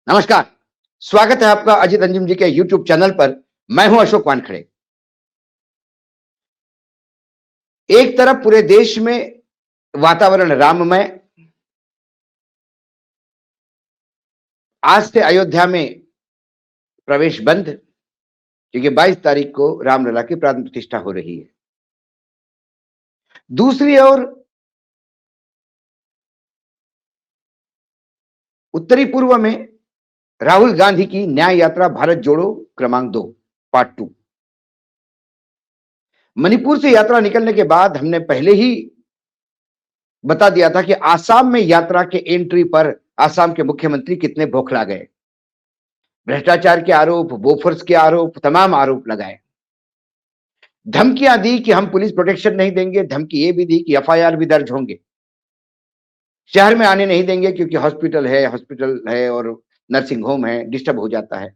नमस्कार। स्वागत है आपका अजित अंजुम जी के यूट्यूब चैनल पर। मैं हूं अशोक वानखड़े। एक तरफ पूरे देश में वातावरण राममय, आज से अयोध्या में प्रवेश बंद, क्योंकि 22 तारीख को रामलला की प्राण प्रतिष्ठा हो रही है। दूसरी ओर उत्तरी पूर्व में राहुल गांधी की न्याय यात्रा भारत जोड़ो क्रमांक 2 पार्ट 2। मणिपुर से यात्रा निकलने के बाद हमने पहले ही बता दिया था कि आसाम में यात्रा के एंट्री पर आसाम के मुख्यमंत्री कितने बौखला गए। भ्रष्टाचार के आरोप, बोफर्स के आरोप, तमाम आरोप लगाए, धमकियां दी कि हम पुलिस प्रोटेक्शन नहीं देंगे, धमकी ये भी दी कि एफआईआर भी दर्ज होंगे, शहर में आने नहीं देंगे क्योंकि हॉस्पिटल है और नर्सिंग होम है, डिस्टर्ब हो जाता है,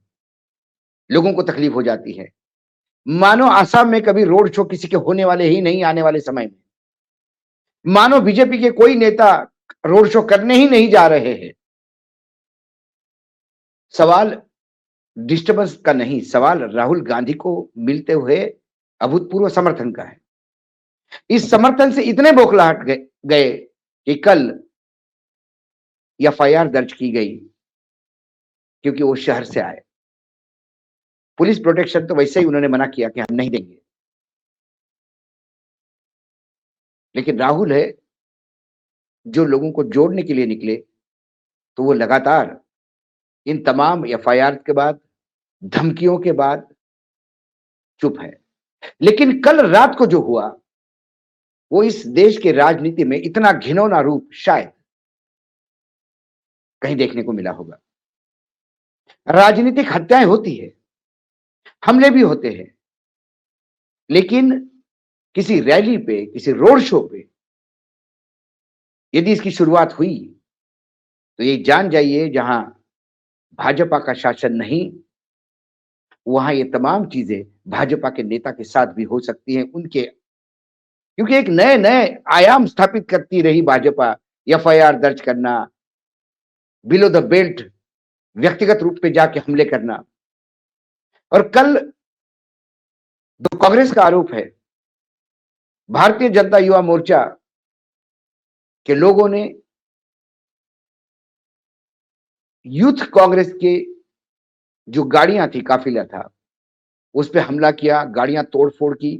लोगों को तकलीफ हो जाती है। मानो आसाम में कभी रोड शो किसी के होने वाले ही नहीं आने वाले समय में, मानो बीजेपी के कोई नेता रोड शो करने ही नहीं जा रहे हैं। सवाल डिस्टर्बेंस का नहीं, सवाल राहुल गांधी को मिलते हुए अभूतपूर्व समर्थन का है। इस समर्थन से इतने बौखलाहट गए कि कल एफआईआर दर्ज की गई, क्योंकि वो शहर से आए। पुलिस प्रोटेक्शन तो वैसे ही उन्होंने मना किया कि हम नहीं देंगे, लेकिन राहुल है जो लोगों को जोड़ने के लिए निकले, तो वो लगातार इन तमाम एफआईआर के बाद, धमकियों के बाद चुप है। लेकिन कल रात को जो हुआ, वो इस देश के राजनीति में इतना घिनौना रूप शायद कहीं देखने को मिला होगा। राजनीतिक हत्याएं होती है, हमले भी होते हैं, लेकिन किसी रैली पे, किसी रोड शो पे यदि इसकी शुरुआत हुई, तो ये जान जाइए जहां भाजपा का शासन नहीं, वहां ये तमाम चीजें भाजपा के नेता के साथ भी हो सकती हैं उनके, क्योंकि एक नए नए आयाम स्थापित करती रही भाजपा। एफआईआर दर्ज करना, बिलो द बेल्ट व्यक्तिगत रूप पे जाके हमले करना। और कल जो कांग्रेस का आरोप है, भारतीय जनता युवा मोर्चा के लोगों ने यूथ कांग्रेस के जो गाड़ियां थी, काफिला था, उस पर हमला किया, गाड़ियां तोड़फोड़ की।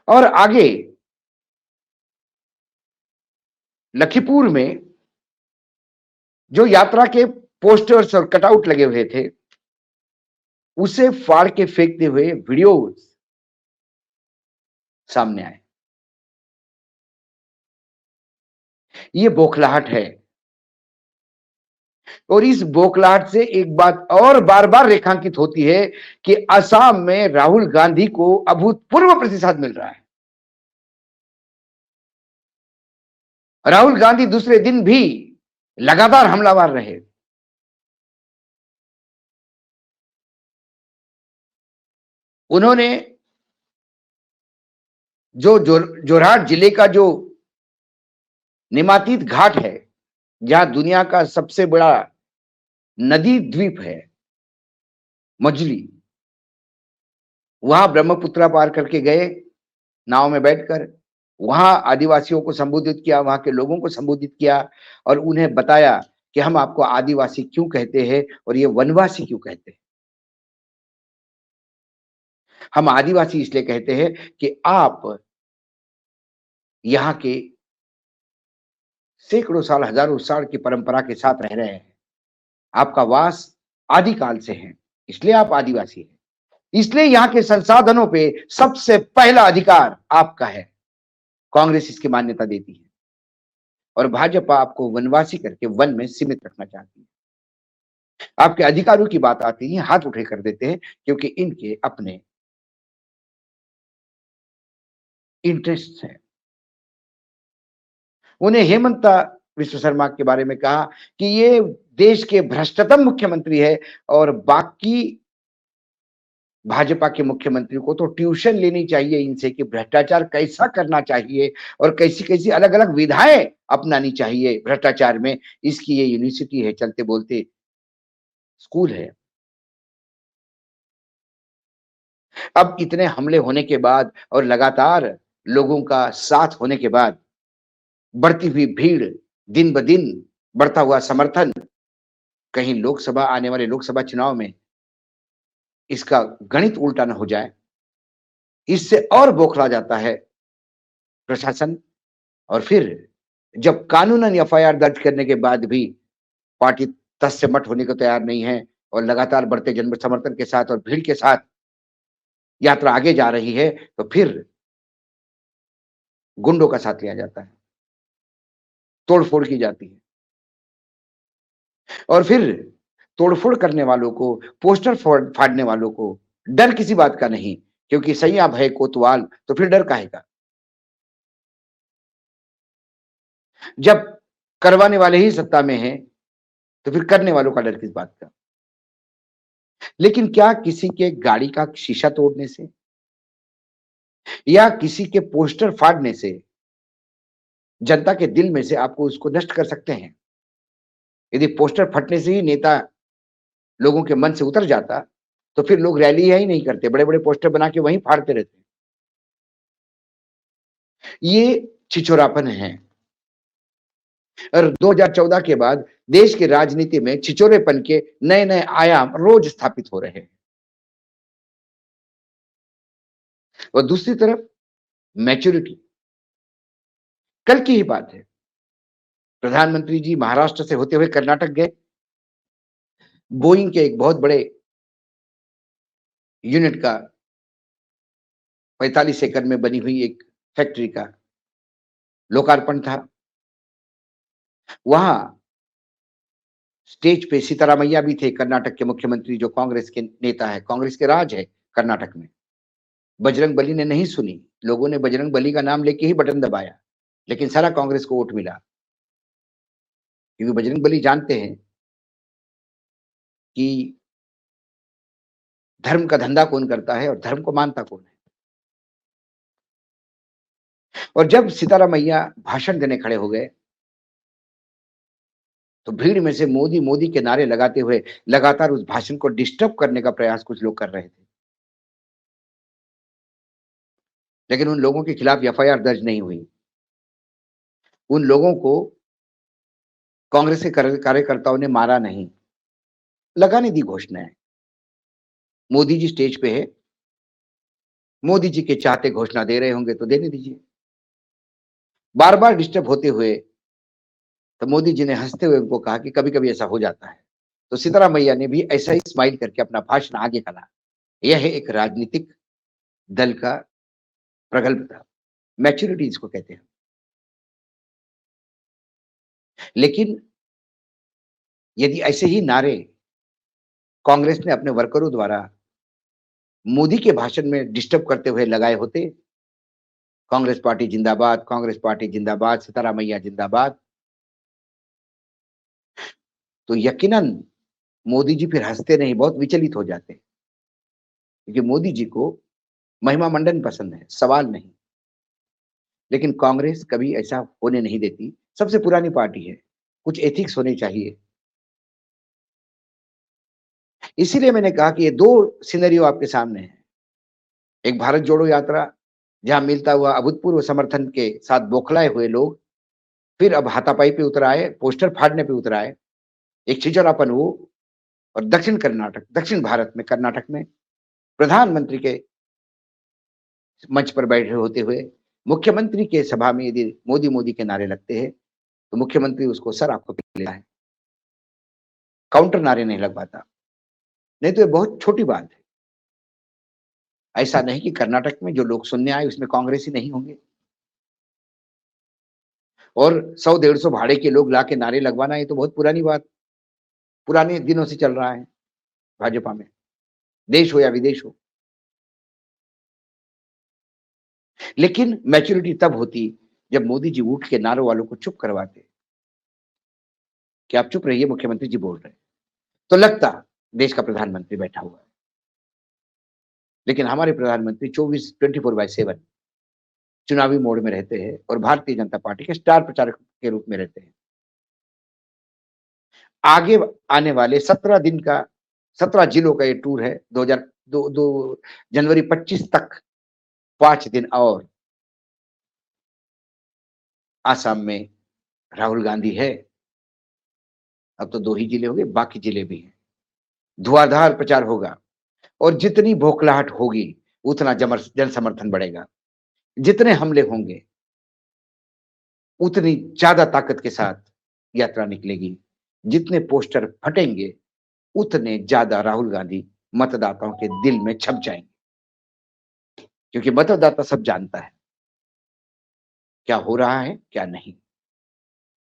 और आगे लखीपुर में जो यात्रा के पोस्टर्स और कटआउट लगे हुए थे, उसे फाड़ के फेंकते हुए वीडियोस सामने आए। ये बौखलाहट है, और इस बौखलाहट से एक बात और बार बार रेखांकित होती है कि असम में राहुल गांधी को अभूतपूर्व प्रतिसाद मिल रहा है। राहुल गांधी दूसरे दिन भी लगातार हमलावर रहे। उन्होंने जो जोरहाट जिले का जो निमातीत घाट है, जहां दुनिया का सबसे बड़ा नदी द्वीप है मजली, वहां ब्रह्मपुत्रा पार करके गए नाव में बैठकर, वहां आदिवासियों को संबोधित किया, वहां के लोगों को संबोधित किया और उन्हें बताया कि हम आपको आदिवासी क्यों कहते हैं और ये वनवासी क्यों कहते हैं। हम आदिवासी इसलिए कहते हैं कि आप यहाँ के सैकड़ों साल, हजारों साल की परंपरा के साथ रह रहे हैं, आपका वास आदिकाल से है, इसलिए आप आदिवासी हैं, इसलिए यहाँ के संसाधनों पे सबसे पहला अधिकार आपका है। कांग्रेस इसकी मान्यता देती है, और भाजपा आपको वनवासी करके वन में सीमित रखना चाहती है। आपके अधिकारों की बात आती है, हाथ उठे कर देते हैं, क्योंकि इनके अपने इंटरेस्ट हैं। उन्हें हेमंता विश्व शर्मा के बारे में कहा कि ये देश के भ्रष्टतम मुख्यमंत्री है, और बाकी भाजपा के मुख्यमंत्री को तो ट्यूशन लेनी चाहिए इनसे कि भ्रष्टाचार कैसा करना चाहिए और कैसी कैसी अलग अलग विधाएं अपनानी चाहिए भ्रष्टाचार में। इसकी ये यूनिवर्सिटी है, चलते बोलते स्कूल है। अब इतने हमले होने के बाद और लगातार लोगों का साथ होने के बाद बढ़ती हुई भीड़, दिन ब दिन बढ़ता हुआ समर्थन, कहीं लोकसभा आने वाले लोकसभा चुनाव में इसका गणित उल्टा ना हो जाए, इससे और बौखला जाता है प्रशासन। और फिर जब कानूनन एफआईआर दर्ज करने के बाद भी पार्टी तस से मट होने को तैयार नहीं है और लगातार बढ़ते जन समर्थन के साथ और भीड़ के साथ यात्रा आगे जा रही है, तो फिर गुंडों का साथ लिया जाता है, तोड़फोड़ की जाती है। और फिर तोड़फोड़ करने वालों को, पोस्टर फाड़ने वालों को डर किसी बात का नहीं, क्योंकि सैया भय कोतवाल, तो फिर डर काहे का? जब करवाने वाले ही सत्ता में हैं, तो फिर करने वालों का डर किस बात का? लेकिन क्या किसी के गाड़ी का शीशा तोड़ने से या किसी के पोस्टर फाड़ने से जनता के दिल में से आपको उसको नष्ट कर सकते हैं? यदि पोस्टर फटने से ही नेता लोगों के मन से उतर जाता, तो फिर लोग रैलियां ही नहीं करते, बड़े-बड़े पोस्टर बना के वहीं फाड़ते रहते। ये छिछोरापन है। और 2014 के बाद देश की राजनीति में छिछोरेपन के नए-नए आयाम रोज स्थापित हो रहे हैं। और दूसरी तरफ मैच्योरिटी, कल की ही बात है। प्रधानमंत्री जी महाराष्ट्र से होते हुए कर्नाटक गए। बोइंग के एक बहुत बड़े यूनिट का 45 एकड़ में बनी हुई एक फैक्ट्री का लोकार्पण था। वहां स्टेज पे सिद्धारामैया भी थे, कर्नाटक के मुख्यमंत्री, जो कांग्रेस के नेता है, कांग्रेस के राज है कर्नाटक में। बजरंग बली ने नहीं सुनी, लोगों ने बजरंग बली का नाम लेके ही बटन दबाया, लेकिन सारा कांग्रेस को वोट मिला, क्योंकि बजरंग बली जानते हैं कि धर्म का धंधा कौन करता है और धर्म को मानता कौन है। और जब सिद्धारामैया भाषण देने खड़े हो गए, तो भीड़ में से मोदी मोदी के नारे लगाते हुए लगातार उस भाषण को डिस्टर्ब करने का प्रयास कुछ लोग कर रहे थे। लेकिन उन लोगों के खिलाफ एफआईआर दर्ज नहीं हुई। उन लोगों को कांग्रेस के कार्यकर्ताओं ने मारा नहीं, लगाने दी घोषणाएं। मोदी जी स्टेज पे है, मोदी जी के चाहते घोषणा दे रहे होंगे तो देने दीजिए। बार बार डिस्टर्ब होते हुए तो मोदी जी ने हंसते हुए उनको कहा कि कभी कभी ऐसा हो जाता है। तो सिद्धारामैया ने भी ऐसा ही स्माइल करके अपना भाषण आगे करा। यह है एक राजनीतिक दल का प्रगल्भता, मैच्योरिटी इसको कहते हैं। लेकिन यदि ऐसे ही नारे कांग्रेस ने अपने वर्करों द्वारा मोदी के भाषण में डिस्टर्ब करते हुए लगाए होते, कांग्रेस पार्टी जिंदाबाद, कांग्रेस पार्टी जिंदाबाद, सिद्धारामैया जिंदाबाद, तो यकीनन मोदी जी फिर हंसते नहीं, बहुत विचलित हो जाते, क्योंकि मोदी जी को महिमा मंडन पसंद है, सवाल नहीं। लेकिन कांग्रेस कभी ऐसा होने नहीं देती, सबसे पुरानी पार्टी है, कुछ एथिक्स होने चाहिए। इसीलिए मैंने कहा कि ये दो सिनेरियो आपके सामने है। एक भारत जोड़ो यात्रा, जहां मिलता हुआ अभूतपूर्व समर्थन के साथ बौखलाए हुए लोग फिर अब हाथापाई पे उतर आए, पोस्टर फाड़ने पे उतर आए। एक छिछोरापन वो। और दक्षिण भारत में कर्नाटक में प्रधानमंत्री के मंच पर बैठे होते हुए मुख्यमंत्री के सभा में यदि मोदी मोदी के नारे लगते हैं, तो मुख्यमंत्री उसको सर आपको पीट लेता है, काउंटर नारे नहीं लगवाता। नहीं तो ये बहुत छोटी बात है। ऐसा नहीं कि कर्नाटक में जो लोग सुनने आए उसमें कांग्रेसी नहीं होंगे, और 100-150 भाड़े के लोग लाके नारे लगवाना, ये तो बहुत पुरानी बात, पुराने दिनों से चल रहा है भाजपा में, देश हो या विदेश हो। लेकिन मैच्योरिटी तब होती जब मोदी जी उठ के नारों वालों को चुप करवाते कि आप चुप रहिए, मुख्यमंत्री जी बोल रहे हैं, तो लगता देश का प्रधानमंत्री बैठा हुआ है। लेकिन हमारे प्रधानमंत्री 24/7 चुनावी मोड में रहते हैं और भारतीय जनता पार्टी के स्टार प्रचारक के रूप में रहते हैं। आगे आने वाले 17 जिलों का ये टूर है। 2002 जनवरी 25 तक 5 दिन और आसाम में राहुल गांधी है। अब तो 2 ही जिले हो गए, बाकी जिले भी हैं। धुआंधार प्रचार होगा और जितनी बौखलाहट होगी उतना जन समर्थन बढ़ेगा। जितने हमले होंगे उतनी ज्यादा ताकत के साथ यात्रा निकलेगी। जितने पोस्टर फटेंगे उतने ज्यादा राहुल गांधी मतदाताओं के दिल में छप जाएंगे, क्योंकि मतदाता सब जानता है क्या हो रहा है क्या नहीं।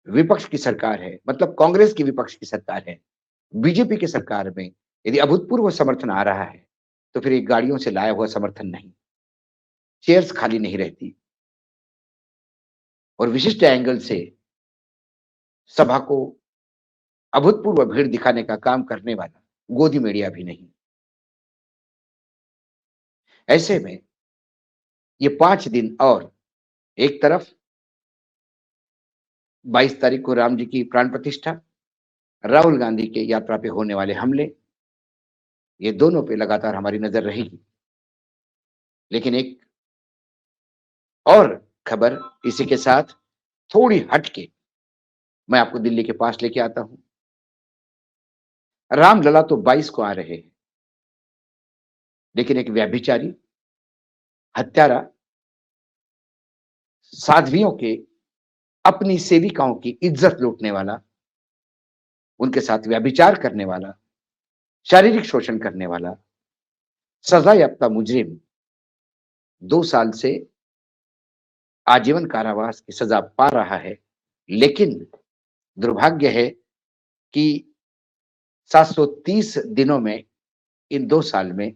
विपक्ष की सरकार है, मतलब कांग्रेस की विपक्ष की सरकार है। बीजेपी की सरकार में यदि अभूतपूर्व समर्थन आ रहा है तो फिर एक गाड़ियों से लाया हुआ समर्थन नहीं, चेयर्स खाली नहीं रहती। और विशिष्ट एंगल से सभा को अभूतपूर्व भीड़ दिखाने का काम करने वाला गोदी मीडिया भी नहीं। ऐसे में ये 5 दिन और, एक तरफ 22 तारीख को राम जी की प्राण प्रतिष्ठा, राहुल गांधी के यात्रा पे होने वाले हमले, ये दोनों पे लगातार हमारी नजर रहेगी। लेकिन एक और खबर इसी के साथ थोड़ी हटके मैं आपको दिल्ली के पास लेके आता हूं। रामलला तो 22 को आ रहे हैं, लेकिन एक व्यभिचारी, हत्यारा, साध्वियों के अपनी सेविकाओं की इज्जत लूटने वाला, उनके साथ व्यभिचार करने वाला, शारीरिक शोषण करने वाला, सजा याफ्ता मुजरिम 2 साल से आजीवन कारावास की सजा पा रहा है। लेकिन दुर्भाग्य है कि 730 दिनों में, इन 2 साल में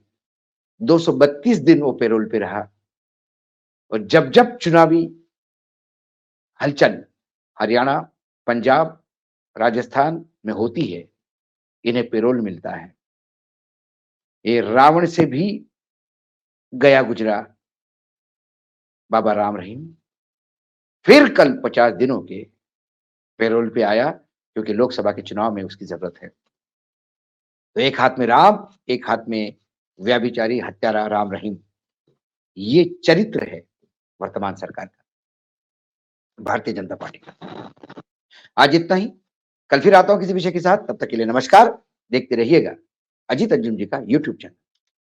232 दिन वो पैरोल पे रहा। और जब जब चुनावी हलचल हरियाणा, पंजाब, राजस्थान में होती है, इन्हें पैरोल मिलता है। ये रावण से भी गया गुजरा बाबा राम रहीम फिर कल 50 दिनों के पैरोल पे आया, क्योंकि लोकसभा के चुनाव में उसकी जरूरत है। तो एक हाथ में राम, एक हाथ में व्यभिचारी हत्यारा राम रहीम। ये चरित्र है वर्तमान सरकार का, भारतीय जनता पार्टी का। आज इतना ही, कल फिर आता हूं किसी विषय के साथ। तब तक के लिए नमस्कार। देखते रहिएगा अजीत अंजुम जी का यूट्यूब चैनल।